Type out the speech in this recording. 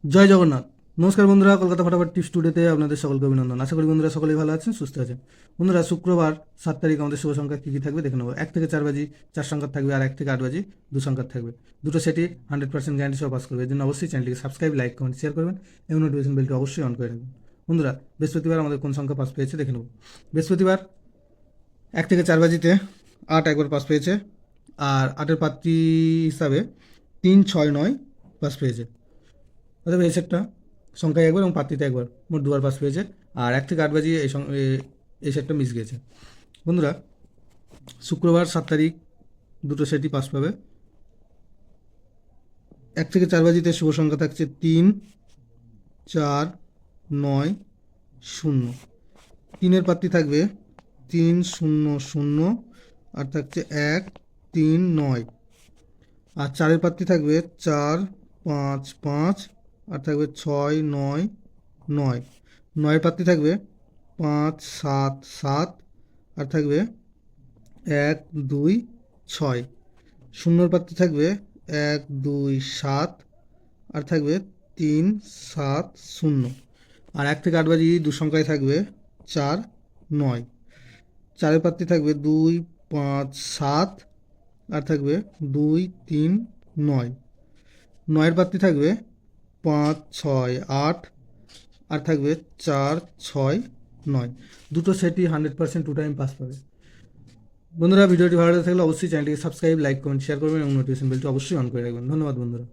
জয় জগন্নাথ। নমস্কার বন্ধুরা, কলকাতা ফটাফট টিপস টুডেতে আপনাদের সকলকে অভিনন্দন। আশা করি বন্ধুরা সকলেই ভালো আছেন, সুস্থ আছেন। বন্ধুরা, শুক্রবার 7 তারিখ আমাদের শুভ সংখ্যা কী কী থাকবে দেখে নেবো। 1 থেকে 4 বাজি 4 সংখ্যা থাকবে, আর 1 থেকে 8 বাজি 2 সংখ্যা থাকবে। দুটো সেটই 100% গ্যারান্টি সহ পাস করবে। এর জন্য অবশ্যই চ্যানেলটিকে সাবস্ক্রাইব, লাইক, কমেন্ট, শেয়ার করবেন এবং নোটিফিকেশন বেলটি অবশ্যই অন করে রাখবেন। বন্ধুরা, বৃহস্পতিবার আমাদের কোন সংখ্যা পাস পেয়েছে দেখে নেব। বৃহস্পতিবার 1 থেকে 4 বাজিতে 8 একবার পাস পেয়েছে, আর 8-এর পাত্রী হিসাবে 3, 6, 9 পাস পেয়েছে। অতএব এই সেটটা সংখ্যায় একবার এবং পাত্রিতে একবার, মোট দুবার পাস পেয়েছে। আর 1 থেকে 8 বাজিয়ে এই সেটটা মিস গিয়েছে। বন্ধুরা, শুক্রবার 7 তারিখ দুটো সেটই পাস পাবে। 1 থেকে 4 বাজিতে শুভ সংখ্যা থাকছে 3, 4, 9, 0। 3-এর পাত্রী থাকবে 3, 0, 0, আর থাকছে 1, 3, 9। আর 4-এর পাত্রী থাকবে 4, 5, 5, আর থাকবে 6, 9, 9। 9-এর পাত্রী থাকবে 5, 7, 7, আর থাকবে 1, 2, 6। 0-এর পাত্রী থাকবে 1, 2, 7, আর থাকবে 3, 7, 0। আর 1 থেকে 8 বাজি দু সংখ্যায় থাকবে 4, 9। 4-এর পাত্রী থাকবে 2, 5, 7, আর থাকবে 2, 3, 9। 9-এর পাত্রী থাকবে 5, 6, 8, আর থাকবে 4, 6, 9। দুটো সেটই 100% টু টাইম পাস পাবে। বন্ধুরা, ভিডিওটি ভালো লাগলে থাকলে অবশ্যই চ্যানেলটিকে সাবস্ক্রাইব, লাইক, কমেন্ট, শেয়ার করবেন এবং নোটিফিকেশন বেলটি অবশ্যই অন করে রাখবেন। ধন্যবাদ বন্ধুরা।